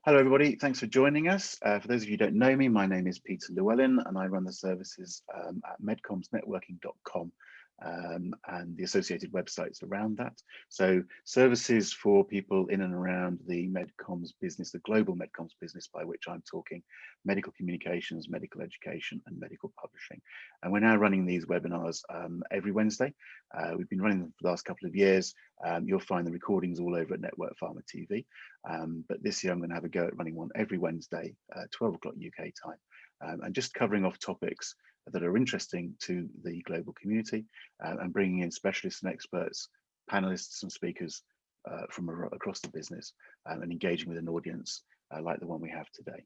Hello, everybody. Thanks for joining us. For those of you who don't know me, my name is Peter Llewellyn, and I run the services at medcommsnetworking.com and the associated websites around that. So services for people in and around the MedComms business, the global MedComms business, by which I'm talking medical communications, medical education, and medical publishing. And we're now running these webinars every Wednesday. We've been running them for the last couple of years. You'll find the recordings all over at NetworkPharma TV. But this year I'm going to have a go at running one every Wednesday, 12 o'clock UK time, and just covering off topics that are interesting to the global community and bringing in specialists and experts, panelists and speakers from across the business and engaging with an audience like the one we have today.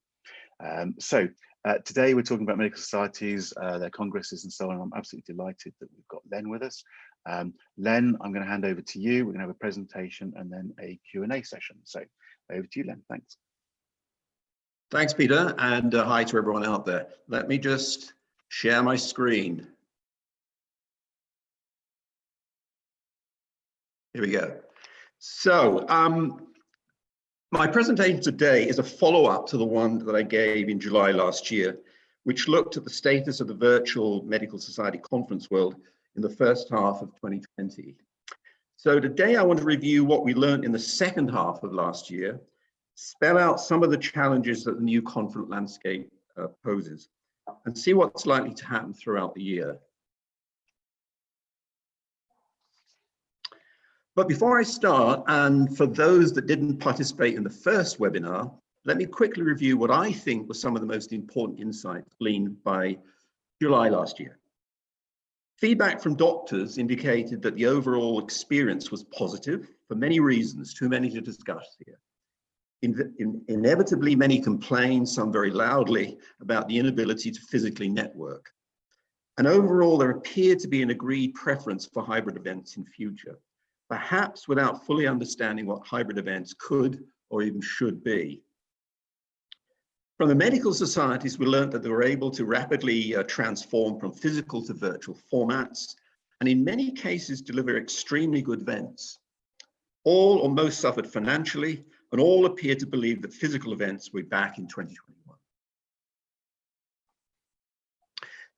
Today we're talking about medical societies, their congresses and so on. I'm absolutely delighted that we've got Len with us. Len, I'm going to hand over to you. We're going to have a presentation and then a Q&A session. So over to you, Len. Thanks. Thanks, Peter, and hi to everyone out there. Let me just share my screen. Here we go. So my presentation today is a follow-up to the one that I gave in July last year, which looked at the status of the virtual medical society conference world in the first half of 2020. So today I want to review what we learned in the second half of last year, spell out some of the challenges that the new conference landscape poses, and see what's likely to happen throughout the year. But before I start, and for those that didn't participate in the first webinar, let me quickly review what I think were some of the most important insights gleaned by July last year. Feedback from doctors indicated that the overall experience was positive for many reasons, too many to discuss here. Inevitably, many complained, some very loudly, about the inability to physically network. And overall, there appeared to be an agreed preference for hybrid events in future, perhaps without fully understanding what hybrid events could or even should be. From the medical societies, we learned that they were able to rapidly transform from physical to virtual formats, and in many cases deliver extremely good events. All or most suffered financially, and all appeared to believe that physical events were back in 2021.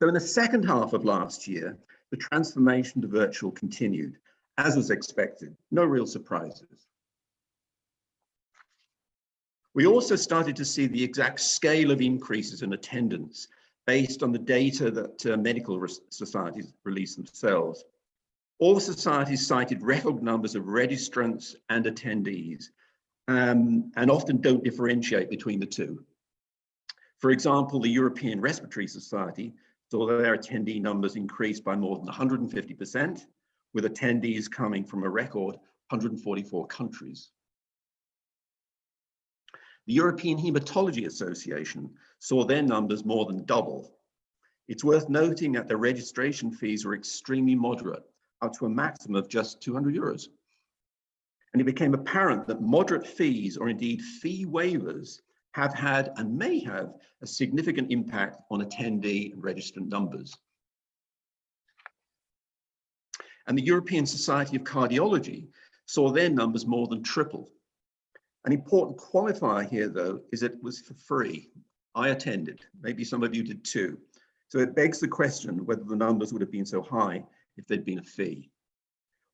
So in the second half of last year, the transformation to virtual continued, as was expected, no real surprises. We also started to see the exact scale of increases in attendance based on the data that medical societies released themselves. All societies cited record numbers of registrants and attendees, and often don't differentiate between the two. For example, the European Respiratory Society saw their attendee numbers increase by more than 150%, with attendees coming from a record 144 countries. The European Hematology Association saw their numbers more than double. It's worth noting that their registration fees were extremely moderate, up to a maximum of just €200. And it became apparent that moderate fees, or indeed fee waivers, have had and may have a significant impact on attendee and registrant numbers. And the European Society of Cardiology saw their numbers more than triple. An important qualifier here, though, is that it was for free. I attended, maybe some of you did too. So it begs the question whether the numbers would have been so high if there'd been a fee.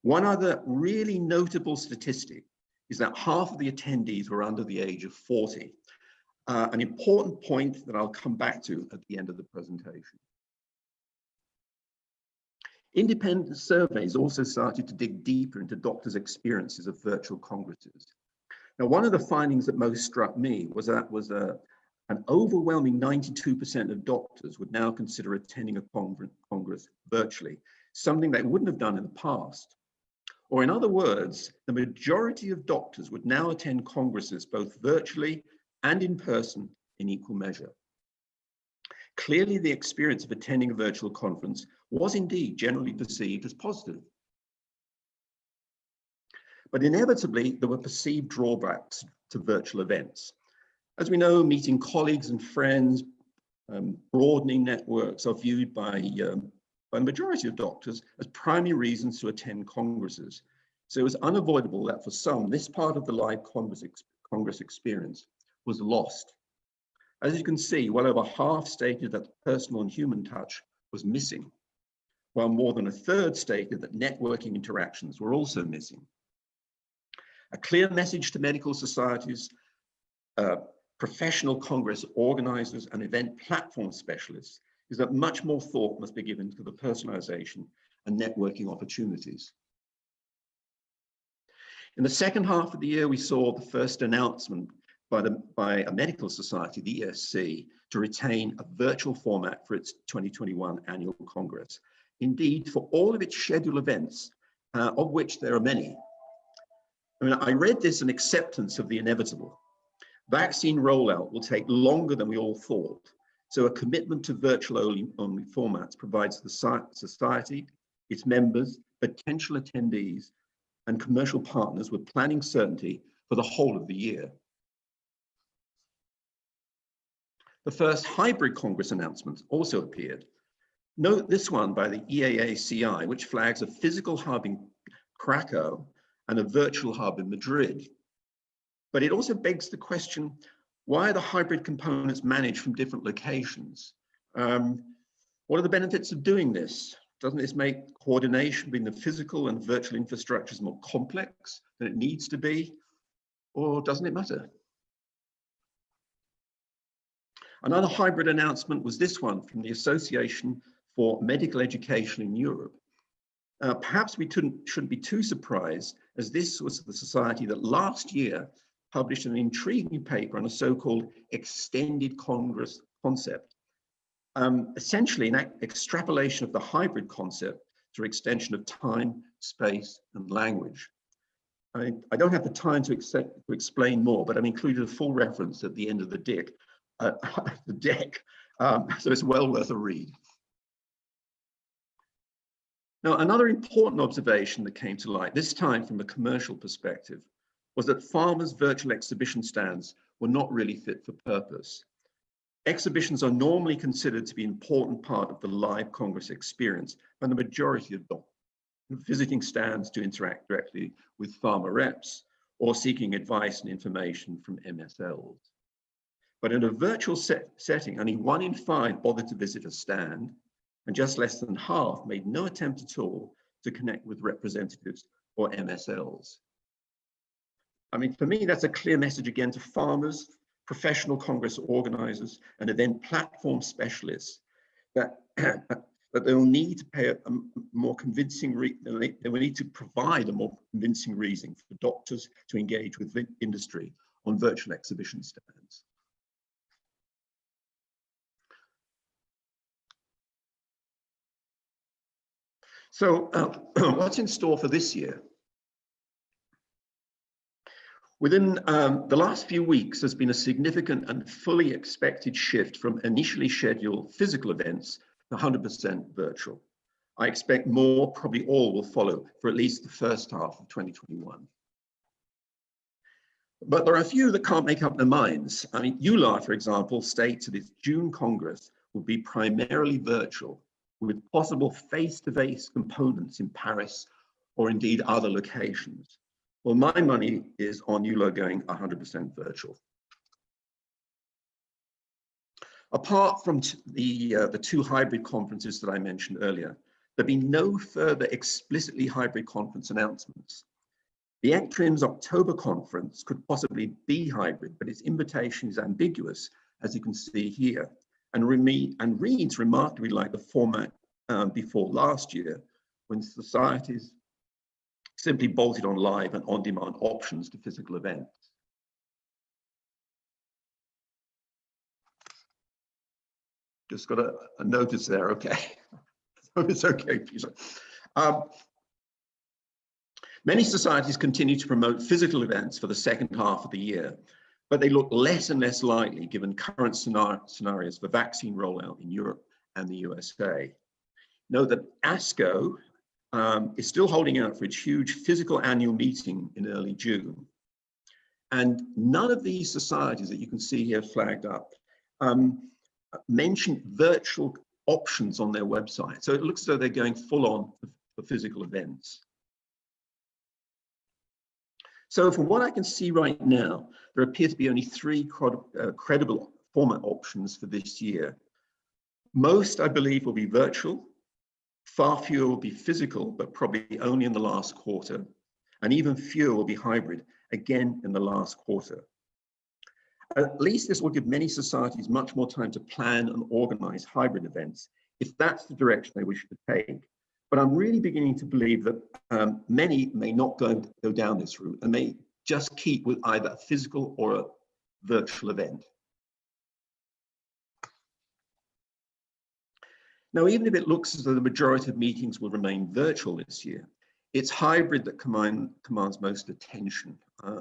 One other really notable statistic is that half of the attendees were under the age of 40. An important point that I'll come back to at the end of the presentation. Independent surveys also started to dig deeper into doctors' experiences of virtual congresses. Now, one of the findings that most struck me was that an overwhelming 92% of doctors would now consider attending a congress virtually, something they wouldn't have done in the past. Or in other words, the majority of doctors would now attend congresses both virtually and in person in equal measure. Clearly, the experience of attending a virtual conference was indeed generally perceived as positive. But inevitably, there were perceived drawbacks to virtual events. As we know, meeting colleagues and friends, broadening networks are viewed by the majority of doctors as primary reasons to attend congresses. So it was unavoidable that for some, this part of the live congress experience was lost. As you can see, well over half stated that personal and human touch was missing, while more than a third stated that networking interactions were also missing. A clear message to medical societies, professional congress organizers, and event platform specialists is that much more thought must be given to the personalization and networking opportunities. In the second half of the year, we saw the first announcement by a medical society, the ESC, to retain a virtual format for its 2021 annual Congress. Indeed, for all of its scheduled events, of which there are many. I mean, I read this an acceptance of the inevitable. Vaccine rollout will take longer than we all thought. So a commitment to virtual only formats provides the society, its members, potential attendees, and commercial partners with planning certainty for the whole of the year. The first hybrid Congress announcement also appeared. Note this one by the EAACI, which flags a physical hub in Krakow and a virtual hub in Madrid. But it also begs the question, why are the hybrid components managed from different locations? What are the benefits of doing this? Doesn't this make coordination between the physical and virtual infrastructures more complex than it needs to be? Or doesn't it matter? Another hybrid announcement was this one from the Association for Medical Education in Europe. Perhaps we shouldn't be too surprised, as this was the society that last year published an intriguing paper on a so-called extended Congress concept. Essentially an extrapolation of the hybrid concept through extension of time, space, and language. I don't have the time to explain more, but I've included a full reference at the end of the deck, so it's well worth a read. Now, another important observation that came to light, this time from a commercial perspective, was that pharma's virtual exhibition stands were not really fit for purpose. Exhibitions are normally considered to be an important part of the live Congress experience, and the majority of them visiting stands to interact directly with pharma reps or seeking advice and information from MSLs. But in a virtual setting, only 1 in 5 bothered to visit a stand, and just less than half made no attempt at all to connect with representatives or MSLs. I mean, for me, that's a clear message again to farmers, professional Congress organizers, and event platform specialists that, that they will need to pay a more convincing, they will need to provide a more convincing reason for doctors to engage with the industry on virtual exhibition stands. So what's in store for this year? Within the last few weeks, there's been a significant and fully expected shift from initially scheduled physical events to 100% virtual. I expect more, probably all, will follow for at least the first half of 2021. But there are a few that can't make up their minds. I mean, EULAR, for example, states that its June Congress will be primarily virtual, with possible face-to-face components in Paris or indeed other locations. Well, my money is on EULAR going 100% virtual. Apart from the 2 hybrid conferences that I mentioned earlier, there have been no further explicitly hybrid conference announcements. The ECTRIMS October conference could possibly be hybrid, but its invitation is ambiguous, as you can see here, and reads remarkably like the format before last year, when societies simply bolted on live and on-demand options to physical events. Just got a notice there, okay. It's okay, Peter. Many societies continue to promote physical events for the second half of the year, but they look less and less likely given current scenarios for vaccine rollout in Europe and the USA. Note that ASCO is still holding out for its huge physical annual meeting in early June. And none of these societies that you can see here flagged up mention virtual options on their website. So it looks as though they're going full on for physical events. So from what I can see right now, there appear to be only three credible format options for this year. Most, I believe, will be virtual. Far fewer will be physical, but probably only in the last quarter. And even fewer will be hybrid, again in the last quarter. At least this will give many societies much more time to plan and organize hybrid events, if that's the direction they wish to take. But I'm really beginning to believe that many may not go down this route and may just keep with either a physical or a virtual event. Now, even if it looks as though the majority of meetings will remain virtual this year, it's hybrid that commands most attention,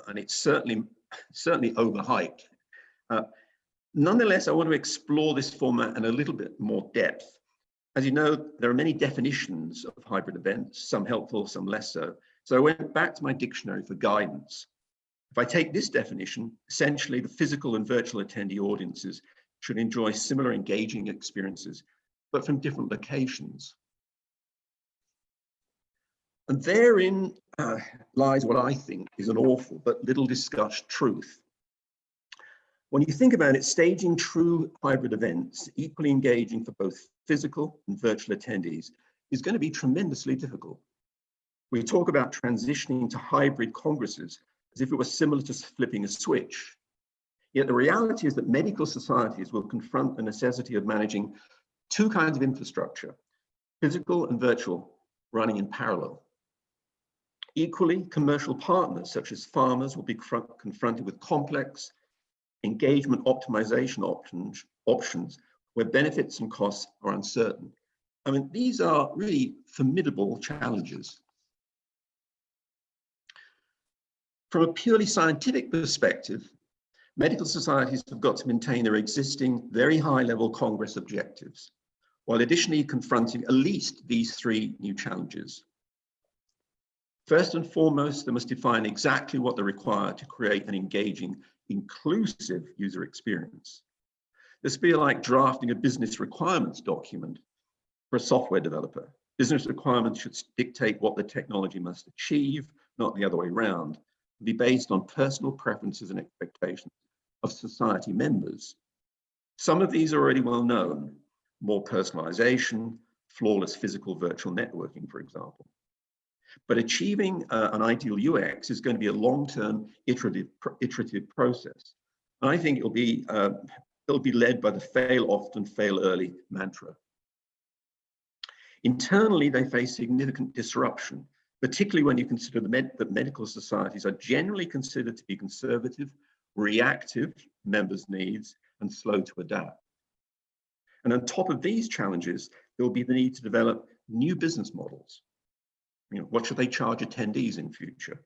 and it's certainly overhyped. Nonetheless, I want to explore this format in a little bit more depth. As you know, there are many definitions of hybrid events, some helpful, some less so. So I went back to my dictionary for guidance. If I take this definition, essentially the physical and virtual attendee audiences should enjoy similar engaging experiences, but from different locations. And therein lies what I think is an awful but little discussed truth. When you think about it, staging true hybrid events, equally engaging for both physical and virtual attendees, is going to be tremendously difficult. We talk about transitioning to hybrid congresses as if it was similar to flipping a switch. Yet the reality is that medical societies will confront the necessity of managing two kinds of infrastructure, physical and virtual, running in parallel. Equally, commercial partners such as farmers will be confronted with complex engagement optimization options where benefits and costs are uncertain. I mean, these are really formidable challenges. From a purely scientific perspective, medical societies have got to maintain their existing very high-level Congress objectives, while additionally confronting at least these three new challenges. First and foremost, they must define exactly what they require to create an engaging, inclusive user experience. This would be like drafting a business requirements document for a software developer. Business requirements should dictate what the technology must achieve, not the other way around, and be based on personal preferences and expectations of society members. Some of these are already well known: more personalization, flawless physical virtual networking, for example. But achieving an ideal UX is going to be a long-term iterative process. And I think it'll be led by the fail often, fail early mantra. Internally, they face significant disruption, particularly when you consider that medical societies are generally considered to be conservative, reactive members' needs, and slow to adapt. And on top of these challenges, there will be the need to develop new business models. What should they charge attendees in future?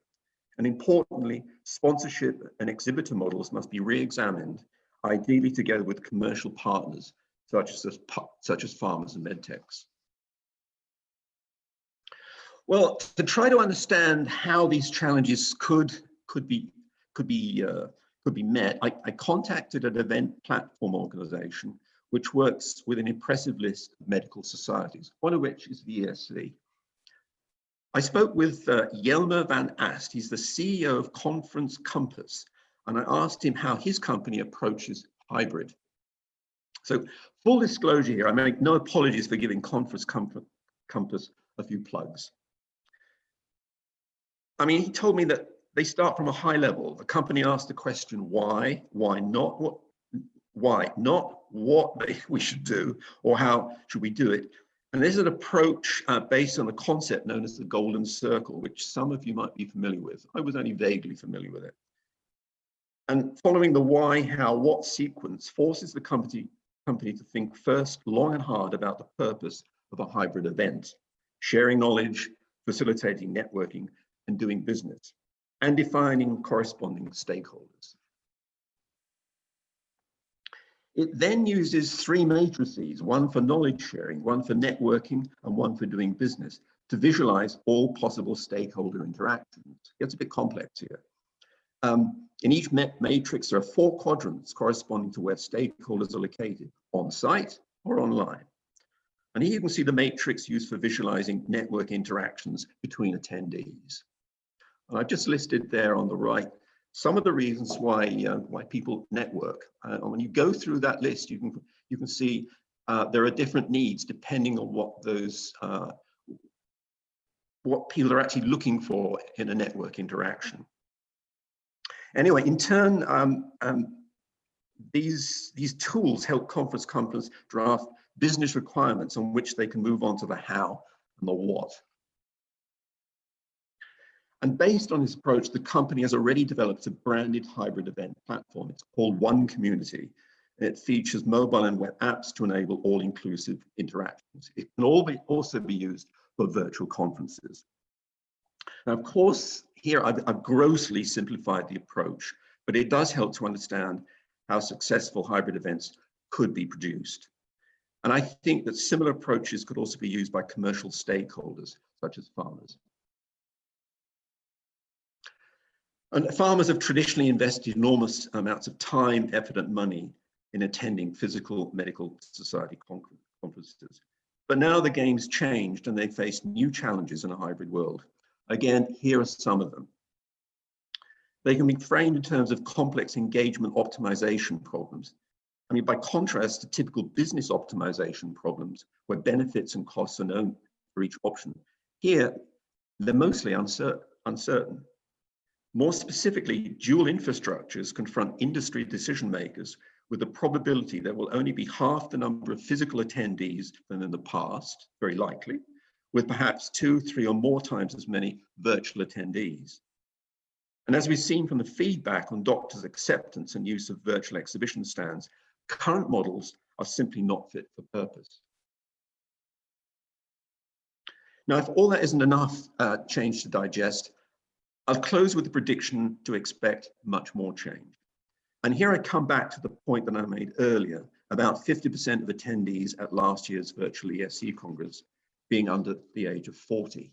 And importantly, sponsorship and exhibitor models must be re-examined, ideally together with commercial partners, such as farmers and medtechs. Well, to try to understand how these challenges could be met, I contacted an event platform organization which works with an impressive list of medical societies, one of which is the ESC. I spoke with Jelmer van Ast. He's the CEO of Conference Compass, and I asked him how his company approaches hybrid. So, full disclosure here, I make no apologies for giving Conference Compass a few plugs. I mean, he told me that they start from a high level. The company asked the question, why not, what we should do, or how should we do it. And there's an approach based on a concept known as the golden circle, which some of you might be familiar with. I was only vaguely familiar with it. And following the why, how, what sequence forces the company to think first long and hard about the purpose of a hybrid event, sharing knowledge, facilitating networking, and doing business, and defining corresponding stakeholders. It then uses three matrices, one for knowledge sharing, one for networking, and one for doing business, to visualize all possible stakeholder interactions. It gets a bit complex here. In each matrix, there are 4 quadrants corresponding to where stakeholders are located, on site or online. And here you can see the matrix used for visualizing network interactions between attendees. And I've just listed there on the right some of the reasons why people network. And when you go through that list, you can see there are different needs depending on what people are actually looking for in a network interaction. Anyway, in turn, these tools help conference companies draft business requirements on which they can move on to the how and the what. And based on this approach, the company has already developed a branded hybrid event platform. It's called One Community. And it features mobile and web apps to enable all-inclusive interactions. It can also be used for virtual conferences. Now, of course, here I've grossly simplified the approach, but it does help to understand how successful hybrid events could be produced. And I think that similar approaches could also be used by commercial stakeholders, such as farmers. And farmers have traditionally invested enormous amounts of time, effort, and money in attending physical medical society conferences. But now the game's changed and they face new challenges in a hybrid world. Again, here are some of them. They can be framed in terms of complex engagement optimization problems. I mean, by contrast to typical business optimization problems where benefits and costs are known for each option, here they're mostly uncertain. More specifically, dual infrastructures confront industry decision makers with the probability there will only be half the number of physical attendees than in the past, very likely, with perhaps 2, 3, or more times as many virtual attendees. And as we've seen from the feedback on doctors' acceptance and use of virtual exhibition stands, current models are simply not fit for purpose. Now, if all that isn't enough change to digest, I'll close with the prediction to expect much more change. And here I come back to the point that I made earlier about 50% of attendees at last year's virtual ESC Congress being under the age of 40.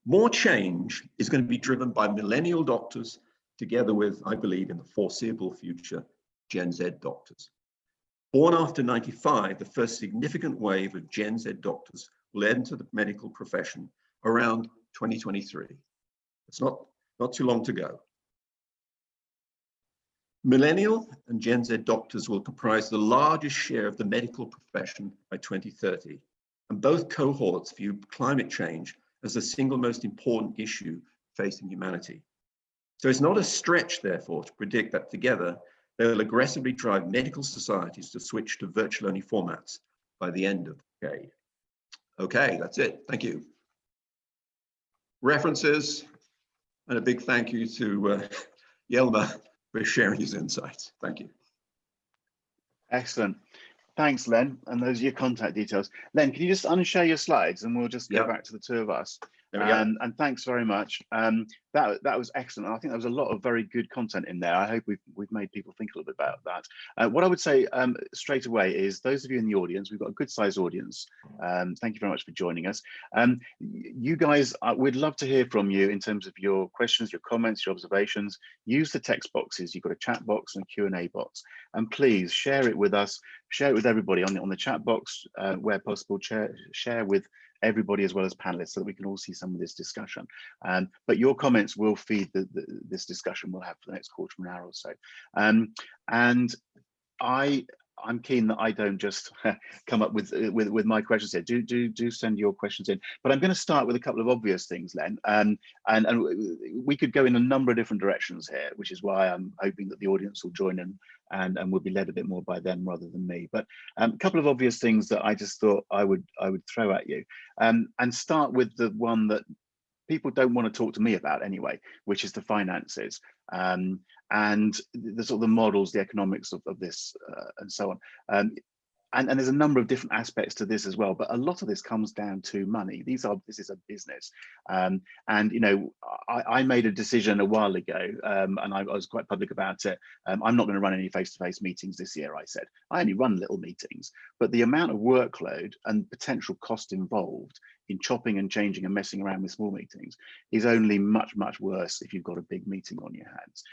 More change is going to be driven by millennial doctors together with, I believe, in the foreseeable future, Gen Z doctors. Born after 95, the first significant wave of Gen Z doctors will enter the medical profession around 2023. It's not too long to go. Millennial and Gen Z doctors will comprise the largest share of the medical profession by 2030. And both cohorts view climate change as the single most important issue facing humanity. So it's not a stretch, therefore, to predict that together, they will aggressively drive medical societies to switch to virtual-only formats by the end of the decade. Okay, that's it. Thank you. References. And a big thank you to Yelma for sharing his insights. Thank you. Excellent. Thanks, Len. And those are your contact details. Len, can you just unshare your slides and we'll just go back to the two of us. And thanks very much. That was excellent. I think there was a lot of very good content in there. I hope we've made people think a little bit about that. What I would say straight away is those of you in the audience, we've got a good sized audience. Thank you very much for joining us. You guys, we'd love to hear from you in terms of your questions, your comments, your observations. Use the text boxes. You've got a chat box and a Q&A box. And please share it with us, share it with everybody on the chat box where possible, share with everybody as well as panelists so that we can all see some of this discussion. But your comments will feed this discussion we'll have for the next quarter of an hour or so. And I'm keen that I don't just come up with my questions here. Do send your questions in. But I'm going to start with a couple of obvious things, Len. And we could go in a number of different directions here, which is why I'm hoping that the audience will join in and will be led a bit more by them rather than me. But a couple of obvious things that I just thought I would throw at you, and start with the one that people don't want to talk to me about anyway, which is the finances and the sort of the models, the economics of this and so on. And there's a number of different aspects to this as well, but a lot of this comes down to money. This is a business. And, you know, I made a decision a while ago and I was quite public about it. I'm not going to run any face-to-face meetings this year, I said. I only run little meetings, but the amount of workload and potential cost involved in chopping and changing and messing around with small meetings is only much, much worse if you've got a big meeting on your hands.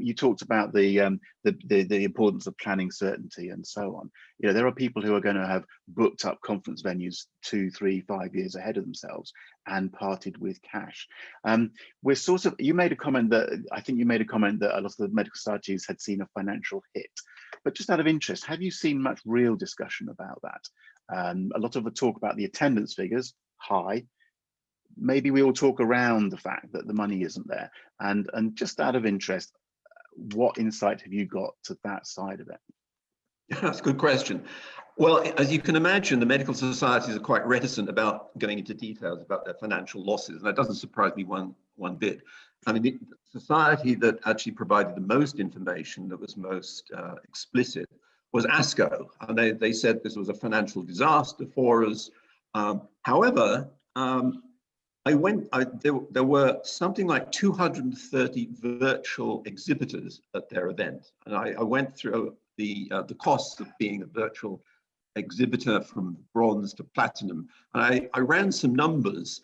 You talked about the importance of planning certainty and so on. You know, there are people who are going to have booked up conference venues 2, 3, 5 years ahead of themselves and parted with cash. We're sort of, you made a comment that, I think you made a comment that a lot of the medical societies had seen a financial hit, but just out of interest, have you seen much real discussion about that? A lot of the talk about the attendance figures, high. Maybe we all talk around the fact that the money isn't there. And just out of interest, what insight have you got to that side of it? That's a good question. Well, as you can imagine, the medical societies are quite reticent about going into details about their financial losses, and that doesn't surprise me one bit. I mean, the society that actually provided the most information, that was most explicit, was ASCO, and they said this was a financial disaster for us. However, there were something like 230 virtual exhibitors at their event, and I went through the costs of being a virtual exhibitor from bronze to platinum, and I ran some numbers.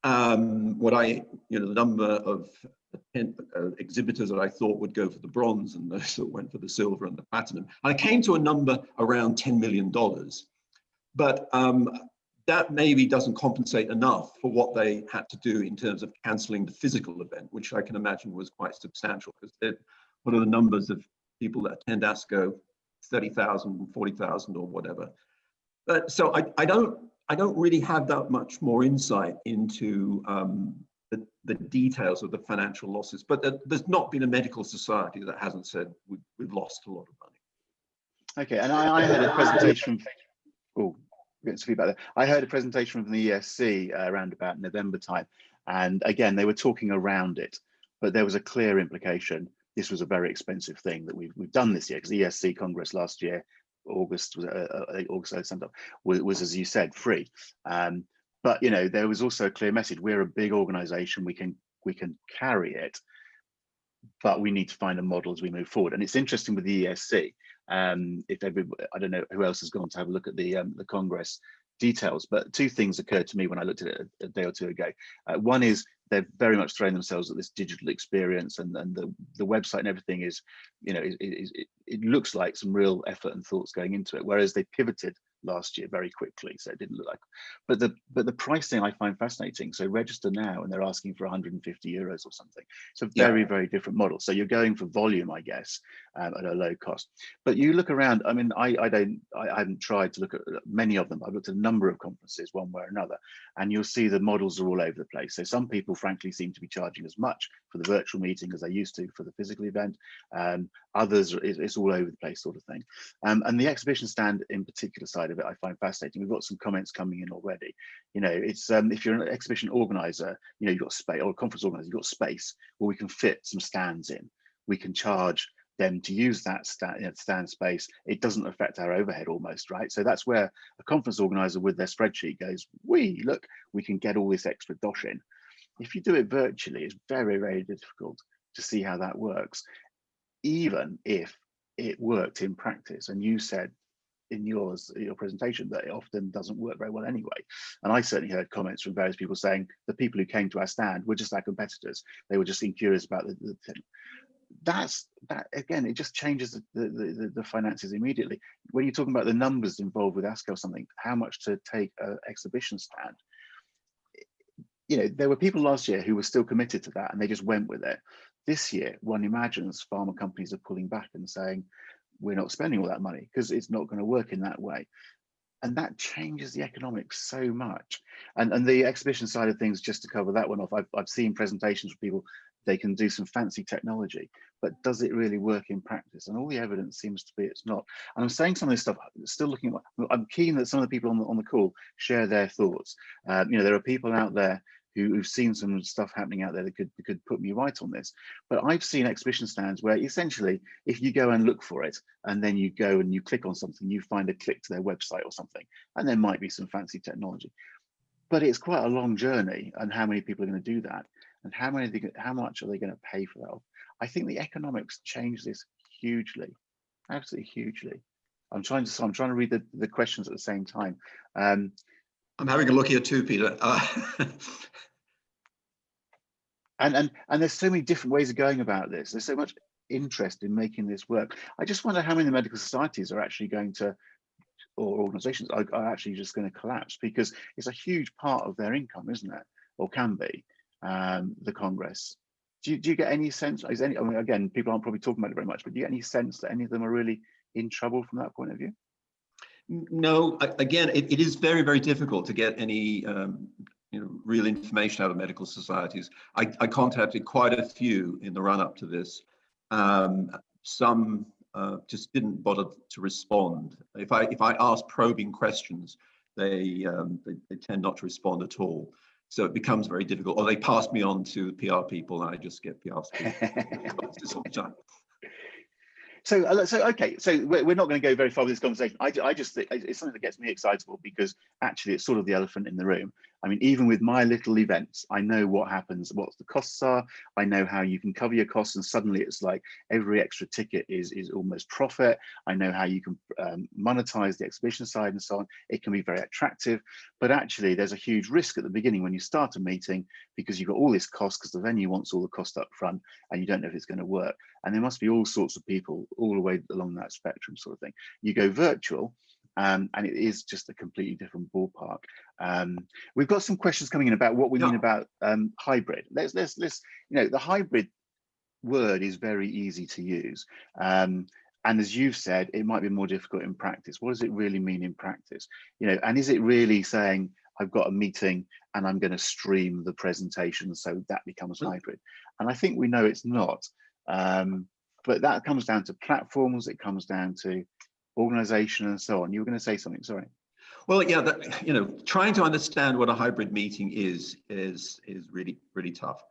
The number of exhibitors that I thought would go for the bronze and those that went for the silver and the platinum. And I came to a number around $10 million. But that maybe doesn't compensate enough for what they had to do in terms of cancelling the physical event, which I can imagine was quite substantial, because what are the numbers of people that attend ASCO? 30,000, 40,000 or whatever. But so I don't really have that much more insight into the details of the financial losses, but there's not been a medical society that hasn't said we've lost a lot of money. Okay, and I heard a presentation. I heard a presentation from the ESC around about November time, and again they were talking around it, but there was a clear implication. This was a very expensive thing that we've done this year, because the ESC Congress last year, August was, as you said, free. But you know, there was also a clear message: we're a big organisation, we can carry it, but we need to find a model as we move forward. And it's interesting with the ESC. If everybody, I don't know who else has gone to have a look at the Congress details, but two things occurred to me when I looked at it a day or two ago. One is they're very much throwing themselves at this digital experience, and the website and everything is, you know, it looks like some real effort and thoughts going into it, whereas they pivoted last year very quickly, so it didn't look like. But the pricing I find fascinating. So register now and they're asking for 150 euros or something. It's a very, very different model. So you're going for volume, I guess, at a low cost. But you look around, I mean, I haven't tried to look at many of them. I've looked at a number of conferences one way or another, and you'll see the models are all over the place. So some people frankly seem to be charging as much for the virtual meeting as they used to for the physical event. Others, it's all over the place sort of thing. And the exhibition stand in particular side of it I find fascinating. We've got some comments coming in already. You know, it's if you're an exhibition organizer, you know, you've got space, or a conference organizer, you've got space where we can fit some stands in. We can charge them to use that stand space. It doesn't affect our overhead almost, right? So that's where a conference organizer with their spreadsheet goes, look, we can get all this extra dosh in. If you do it virtually, it's very, very difficult to see how that works, even if it worked in practice. And you said in your presentation that it often doesn't work very well anyway. And I certainly heard comments from various people saying the people who came to our stand were just our competitors. They were just curious about the thing. That again, it just changes the finances immediately. When you're talking about the numbers involved with ASCO or something, how much to take an exhibition stand, you know, there were people last year who were still committed to that and they just went with it. This year, one imagines pharma companies are pulling back and saying, we're not spending all that money because it's not going to work in that way. And that changes the economics so much. And the exhibition side of things, just to cover that one off, I've seen presentations from people, they can do some fancy technology, but does it really work in practice? And all the evidence seems to be it's not. And I'm saying some of this stuff, still looking at, I'm keen that some of the people on the call share their thoughts. You know, there are people out there who've seen some stuff happening out there that could put me right on this. But I've seen exhibition stands where essentially, if you go and look for it, and then you go and you click on something, you find a click to their website or something, and there might be some fancy technology. But it's quite a long journey, and how many people are going to do that? And how much are they going to pay for that? I think the economics change this hugely, absolutely hugely. I'm trying to read the questions at the same time. I'm having a look here too, Peter. And there's so many different ways of going about this. There's so much interest in making this work. I just wonder how many medical societies are actually going to, or organizations are actually just going to collapse, because it's a huge part of their income, isn't it? Or can be, the Congress. Do you get any sense, I mean, again, people aren't probably talking about it very much, but do you get any sense that any of them are really in trouble from that point of view? No, again, it is very, very difficult to get any real information out of medical societies. I contacted quite a few in the run-up to this. Some just didn't bother to respond. If I ask probing questions, they tend not to respond at all. So it becomes very difficult. Or they pass me on to PR people, and I just get PR speakers all the time. So okay, so we're not going to go very far with this conversation. I just think it's something that gets me excitable, because actually it's sort of the elephant in the room. I mean, even with my little events, I know what happens, what the costs are. I know how you can cover your costs, and suddenly it's like every extra ticket is almost profit. I know how you can monetize the exhibition side and so on. It can be very attractive, but actually there's a huge risk at the beginning when you start a meeting, because you've got all this cost, because the venue wants all the cost up front, and you don't know if it's going to work. And there must be all sorts of people all the way along that spectrum, sort of thing. You go virtual, and it is just a completely different ballpark. We've got some questions coming in about what we mean about hybrid. Let's the hybrid word is very easy to use, and as you've said, it might be more difficult in practice. What does it really mean in practice? And is it really saying I've got a meeting and I'm going to stream the presentation, so that becomes hybrid? And I think we know it's not. But that comes down to platforms, it comes down to organization and so on. You were going to say something, sorry. Well, yeah, trying to understand what a hybrid meeting is really, really tough.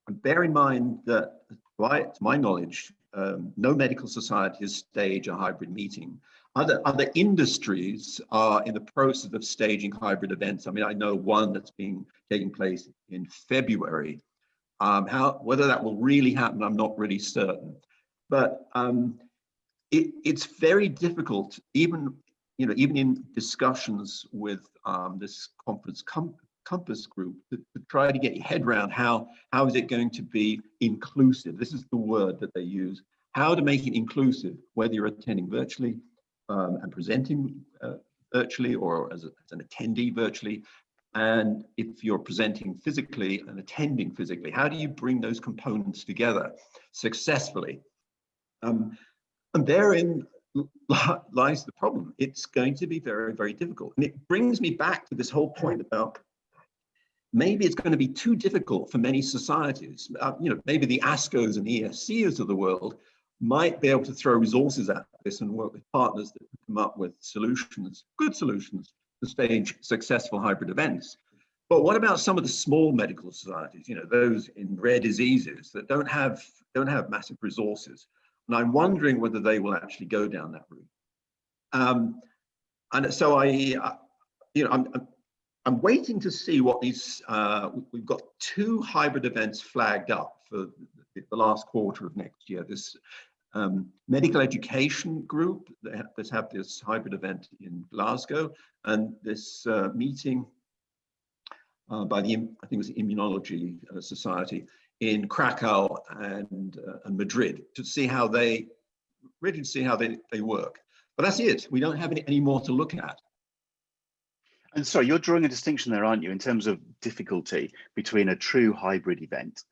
And bear in mind that, to my knowledge, no medical society has staged a hybrid meeting. Other industries are in the process of staging hybrid events. I mean, I know one that's taking place in February. Whether that will really happen, I'm not really certain. But it's very difficult, even in discussions with this conference Compass group, to try to get your head around how is it going to be inclusive. This is the word that they use. How to make it inclusive, whether you're attending virtually and presenting virtually, or as an attendee virtually. And if you're presenting physically and attending physically, how do you bring those components together successfully? And therein lies the problem. It's going to be very, very difficult. And it brings me back to this whole point about maybe it's going to be too difficult for many societies. Maybe the ASCOs and ESCs of the world might be able to throw resources at this and work with partners that come up with solutions, good solutions, to stage successful hybrid events. But what about some of the small medical societies, those in rare diseases that don't have massive resources? And I'm wondering whether they will actually go down that route. And so I'm waiting to see what these. We've got 2 hybrid events flagged up for the last quarter of next year. This medical education group that have this hybrid event in Glasgow, and this meeting by I think it was the Immunology Society in Krakow and Madrid, to see how they work. But that's it. We don't have any more to look at. And sorry, you're drawing a distinction there, aren't you, in terms of difficulty between a true hybrid event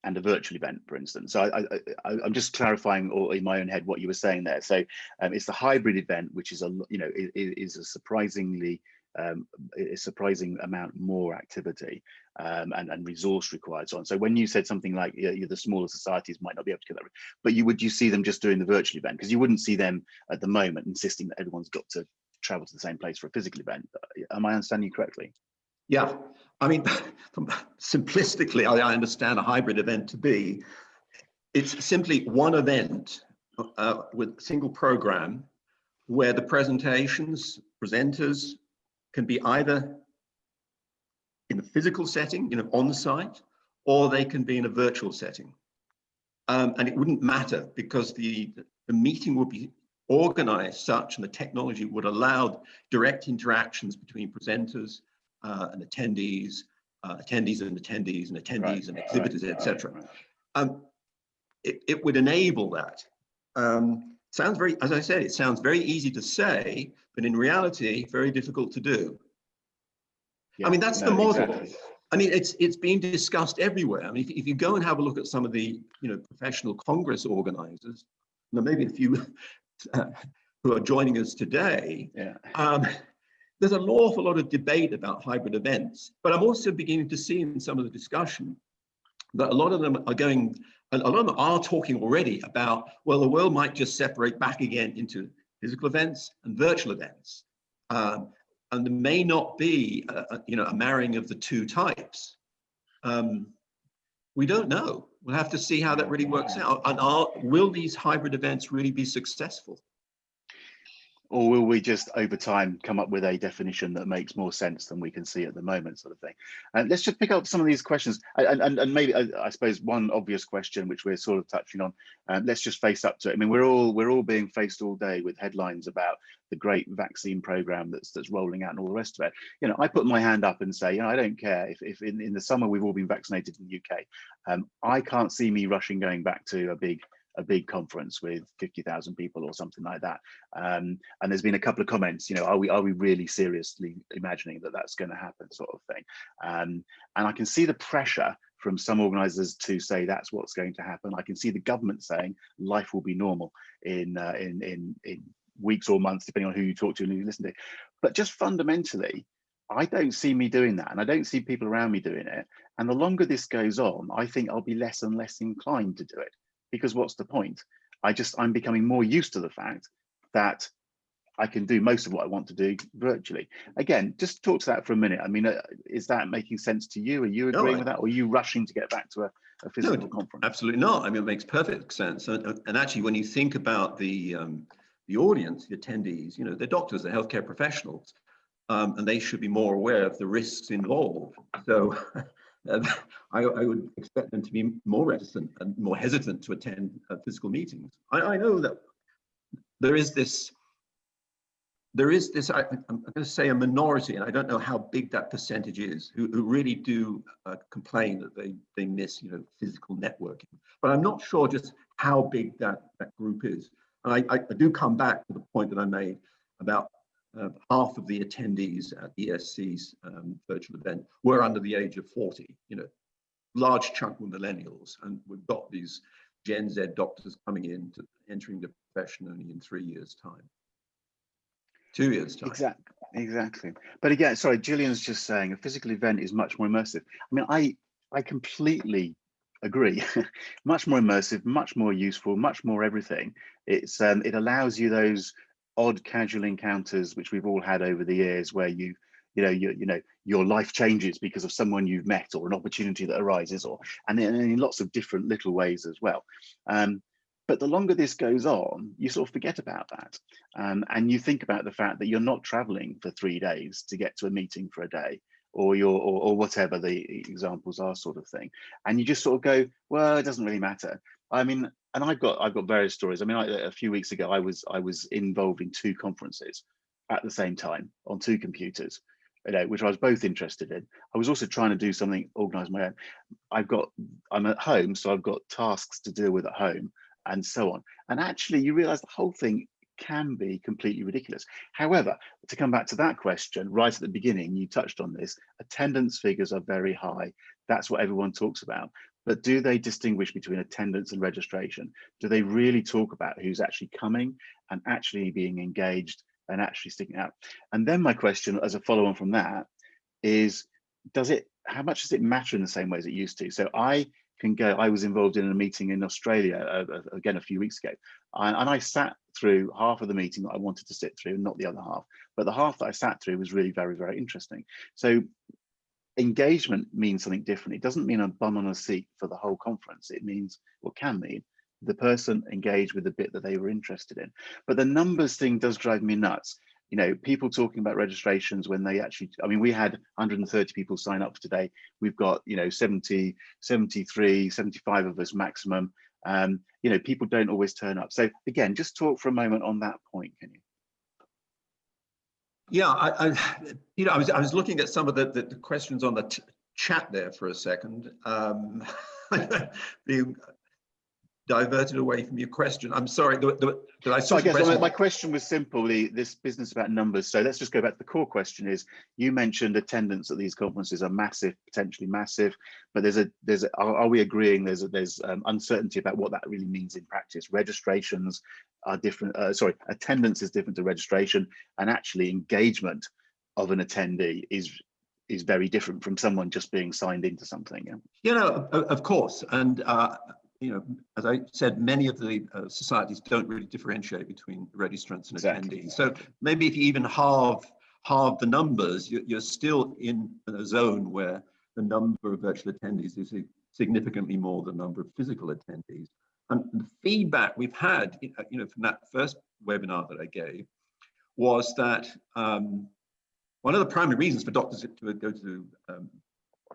and a virtual event, for instance. So I'm just clarifying, or in my own head, what you were saying there. So it's the hybrid event, which is a surprising amount more activity and resource required, so on. So when you said something like the smaller societies might not be able to get that, but would you see them just doing the virtual event? Because you wouldn't see them at the moment insisting that everyone's got to travel to the same place for a physical event. Am I understanding you correctly? Yeah, I mean, simplistically, I understand a hybrid event to be, it's simply one event with a single program where the presenters can be either in a physical setting, on the site, or they can be in a virtual setting. And it wouldn't matter, because the meeting will be organized such, and the technology would allow direct interactions between presenters and attendees, attendees and attendees, and attendees and exhibitors, etc. It would enable that. Sounds very, as I said, it sounds very easy to say, but in reality, very difficult to do. Yeah, I mean, that's the model. Exactly. I mean, it's being discussed everywhere. I mean, if you go and have a look at some of the, professional Congress organizers, now maybe a few who are joining us today, there's an awful lot of debate about hybrid events. But I'm also beginning to see in some of the discussion that a lot of them are going, and a lot of them are talking already about, well, the world might just separate back again into physical events and virtual events. And there may not be, a marrying of the two types. We don't know. We'll have to see how that really works out. And will these hybrid events really be successful? Or will we just over time come up with a definition that makes more sense than we can see at the moment, sort of thing? And let's just pick up some of these questions, and maybe I suppose one obvious question which we're sort of touching on. Let's just face up to it. I mean, we're all being faced all day with headlines about the great vaccine program that's rolling out and all the rest of it. I put my hand up and say, I don't care if in the summer we've all been vaccinated in the UK. I can't see me rushing going back to a big conference with 50,000 people or something like that. And there's been a couple of comments, are we really seriously imagining that that's going to happen, sort of thing. And I can see the pressure from some organizers to say that's what's going to happen. I can see the government saying life will be normal in weeks or months, depending on who you talk to and who you listen to. But just fundamentally, I don't see me doing that, and I don't see people around me doing it. And the longer this goes on, I think I'll be less and less inclined to do it. Because what's the point? I'm becoming more used to the fact that I can do most of what I want to do virtually. Again, just talk to that for a minute. I mean, is that making sense to you? Are you agreeing with that? Or are you rushing to get back to a physical conference? Absolutely not. I mean, it makes perfect sense. And actually, when you think about the audience, the attendees, they're doctors, they're healthcare professionals, and they should be more aware of the risks involved. So I would expect them to be more reticent and more hesitant to attend physical meetings. I know that there is this, I'm going to say a minority, and I don't know how big that percentage is, who really do complain that they miss, physical networking. But I'm not sure just how big that group is. And I do come back to the point that I made about half of the attendees at ESC's virtual event were under the age of 40, large chunk of millennials. And we've got these Gen Z doctors coming in to entering the profession only in 3 years' time. 2 years' time. Exactly. But again, sorry, Gillian's just saying a physical event is much more immersive. I mean, I completely agree. Much more immersive, much more useful, much more everything. It allows you those odd casual encounters which we've all had over the years, where your life changes because of someone you've met or an opportunity that arises, and in lots of different little ways as well. But the longer this goes on, you sort of forget about that, and you think about the fact that you're not traveling for 3 days to get to a meeting for a day, or whatever the examples are, sort of thing, and you just sort of go, well, it doesn't really matter. I mean, and I've got various stories. I mean, a few weeks ago, I was involved in 2 conferences at the same time on 2 computers, which I was both interested in. I was also trying to do something, organize my own. I'm at home, so I've got tasks to deal with at home, and so on. And actually, you realize the whole thing can be completely ridiculous. However, to come back to that question, right at the beginning, you touched on this, attendance figures are very high. That's what everyone talks about. But do they distinguish between attendance and registration? Do they really talk about who's actually coming and actually being engaged and actually sticking out? And then my question, as a follow-on from that, is how much does it matter in the same way as it used to? So I was involved in a meeting in Australia, again, a few weeks ago, and I sat through half of the meeting that I wanted to sit through, not the other half. But the half that I sat through was really very, very interesting. So engagement means something different. It doesn't mean a bum on a seat for the whole conference. It means, what can mean, the person engaged with the bit that they were interested in. But the numbers thing does drive me nuts. People talking about registrations when they actually, I mean, we had 130 people sign up for today. We've got, 70, 73, 75 of us maximum. You know, people don't always turn up. So again, just talk for a moment on that point, can you? Yeah, I was looking at some of the questions on the chat there for a second. Being diverted away from your question. I'm sorry. Did I? So I guess my question was simply this business about numbers. So let's just go back to the core question. Is you mentioned attendance at these conferences are massive, potentially massive, but are we agreeing there's uncertainty about what that really means in practice? Registrations are different. Attendance is different to registration, and actually engagement of an attendee is very different from someone just being signed into something. Yeah. You know, of course, and you know, as I said, many of the societies don't really differentiate between registrants and attendees. So maybe if you even halve the numbers, you're still in a zone where the number of virtual attendees is significantly more than the number of physical attendees. And the feedback we've had, you know, from that first webinar that I gave, was that one of the primary reasons for doctors to go to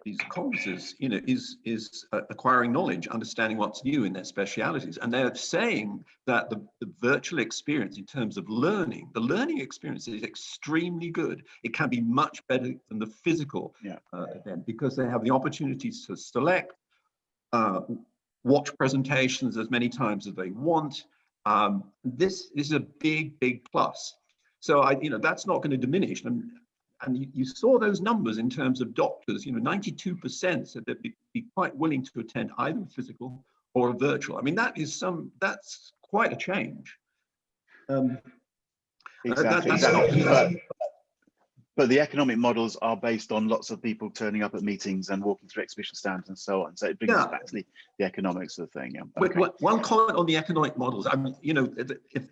these conferences, you know, is acquiring knowledge, understanding what's new in their specialities. And they're saying that the virtual experience in terms of learning, the learning experience is extremely good. It can be much better than the physical event, because they have the opportunities to select, watch presentations as many times as they want. This is a big plus. So you know, that's not going to diminish. And you saw those numbers in terms of doctors. You know, 92% said they'd be quite willing to attend either a physical or a virtual. I mean, that's quite a change. Exactly. But the economic models are based on lots of people turning up at meetings and walking through exhibition stands and so on. So it brings us back to the economics of the thing. Yeah. Okay. One comment on the economic models. I mean, you know, if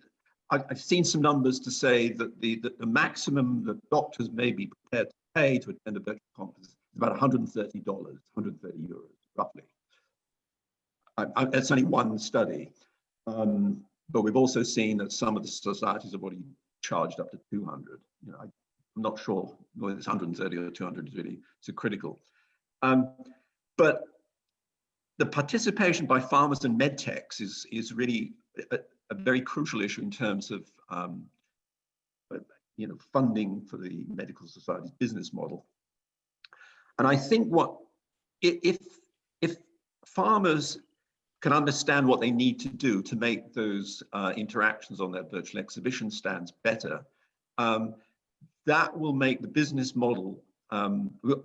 I've seen some numbers to say that the maximum that doctors may be prepared to pay to attend a virtual conference is about $130, 130 euros, roughly. It's only one study, but we've also seen that some of the societies have already charged up to 200. You know, I'm not sure whether it's 130 or 200 is really so critical. But the participation by pharmas and medtechs is really a very crucial issue in terms of you know, funding for the medical society's business model. And I think if farmers can understand what they need to do to make those interactions on their virtual exhibition stands better, that will make the business model,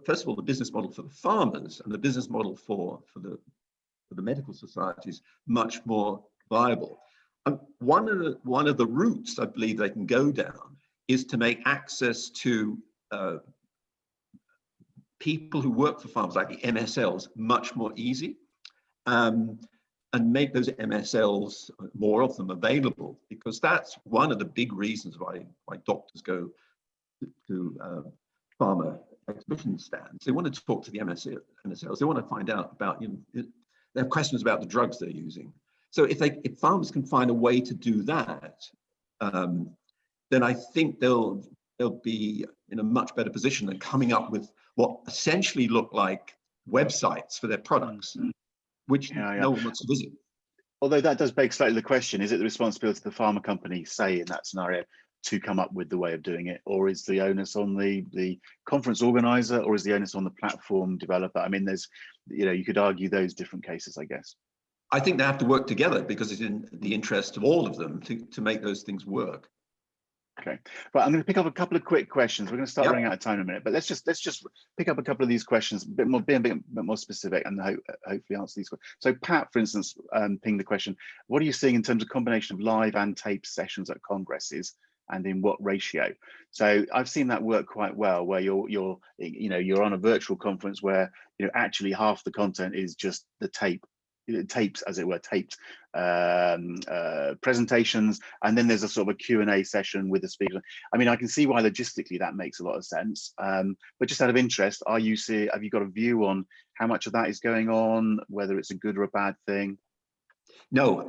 first of all, the business model for the farmers and the business model for the medical societies much more viable. And one of the routes I believe they can go down is to make access to people who work for farmers, like the MSLs, much more easy, and make those MSLs, more of them, available, because that's one of the big reasons why doctors go to pharma exhibition stands. They want to talk to the MSLs. They want to find out about, you know, they have questions about the drugs they're using. So if farmers can find a way to do that, then I think they'll be in a much better position than coming up with what essentially look like websites for their products, which no one wants to visit. Although that does beg slightly the question, is it the responsibility of the pharma company, say in that scenario, to come up with the way of doing it, or is the onus on the conference organizer, or is the onus on the platform developer? I mean, there's, you know, you could argue those different cases, I guess. I think they have to work together because it's in the interest of all of them to make those things work. Okay, right. I'm going to pick up a couple of quick questions. We're going to start running out of time in a minute, but let's just pick up a couple of these questions, be a bit more specific, and hopefully answer these questions. So Pat, for instance, pinged the question: what are you seeing in terms of combination of live and tape sessions at congresses, and in what ratio? So I've seen that work quite well, where you're on a virtual conference where, you know, actually half the content is just the tapes, as it were, taped presentations, and then there's a sort of a Q&A session with the speaker. I mean, I can see why logistically that makes a lot of sense, but just out of interest, have you got a view on how much of that is going on, whether it's a good or a bad thing? No,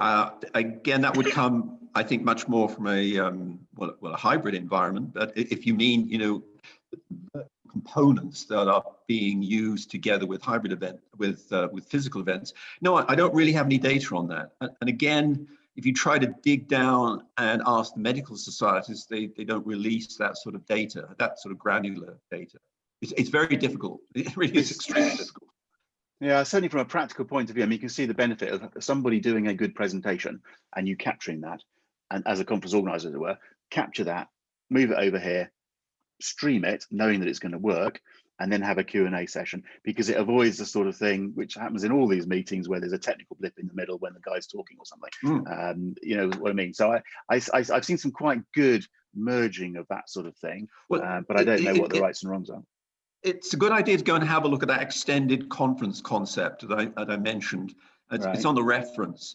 again, that would come, I think, much more from a hybrid environment. But if you mean, you know, components that are being used together with hybrid event, with physical events. No, I don't really have any data on that. And again, if you try to dig down and ask the medical societies, they don't release that sort of data, that sort of granular data. It's very difficult. It really is extremely difficult. Yeah, certainly from a practical point of view, I mean, you can see the benefit of somebody doing a good presentation and you capturing that, and as a conference organizer, as it were, capture that, move it over here, stream it, knowing that it's going to work, and then have a Q&A session, because it avoids the sort of thing which happens in all these meetings where there's a technical blip in the middle when the guy's talking or something. You know what I mean? So I've seen some quite good merging of that sort of thing, well, but I don't know what the rights and wrongs are. It's a good idea to go and have a look at that extended conference concept that I mentioned. It's on the reference,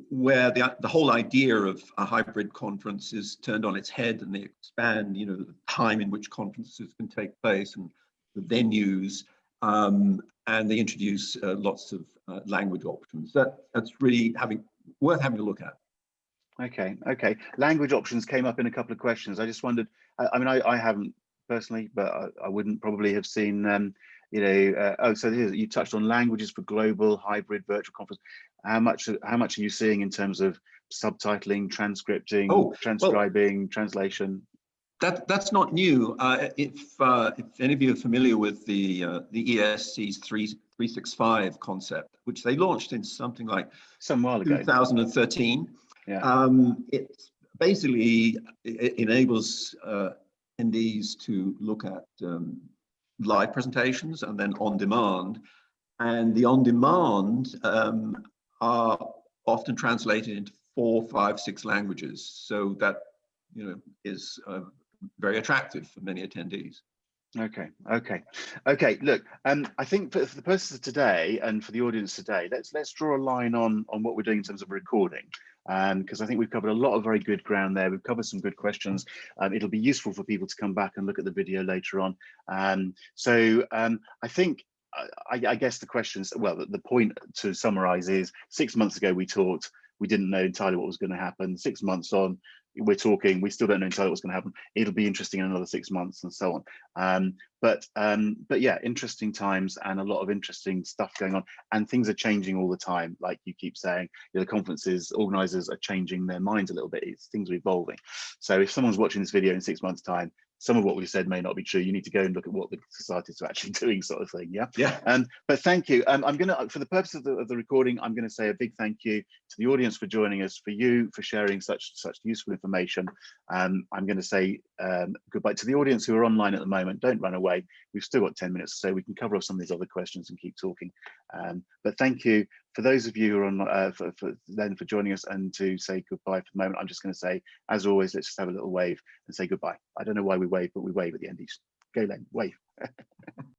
where the whole idea of a hybrid conference is turned on its head, and they expand, you know, the time in which conferences can take place and the venues, and they introduce lots of language options. That's really worth having a look at. Okay. Language options came up in a couple of questions. I just wondered, I mean, I haven't personally, but I wouldn't probably have seen, you know, oh, so you touched on languages for global, hybrid, virtual conference. How much are you seeing in terms of subtitling, transcripting, transcribing, translation? That's not new. If any of you are familiar with the ESC's 365 concept, which they launched in something like some while ago, 2013. Yeah. It basically enables attendees to look at live presentations and then on demand, and the on demand are often translated into 4, 5, 6 languages. So that, you know, is very attractive for many attendees. Okay. Look, I think for the purposes of today and for the audience today, let's draw a line on what we're doing in terms of recording, because I think we've covered a lot of very good ground there. We've covered some good questions. It'll be useful for people to come back and look at the video later on. I think, I guess the questions, well, the point to summarize is 6 months ago we talked, we didn't know entirely what was going to happen. 6 months on, we're talking, we still don't know entirely what's going to happen. It'll be interesting in another 6 months and so on. But yeah, interesting times and a lot of interesting stuff going on, and things are changing all the time. Like you keep saying, you know, the conferences organizers are changing their minds a little bit. Things are evolving. So if someone's watching this video in 6 months' time, some of what we've said may not be true. You need to go and look at what the societies are actually doing, sort of thing. Yeah. But thank you. I'm gonna, for the purpose of the recording, I'm gonna say a big thank you to the audience for joining us, for you for sharing such useful information. I'm gonna say goodbye to the audience who are online at the moment. Don't run away. We've still got 10 minutes, so we can cover off some of these other questions and keep talking. But thank you for those of you who are on, for joining us, and to say goodbye for the moment. I'm just going to say, as always, let's just have a little wave and say goodbye. I don't know why we wave, but we wave at the end. Go Len, wave.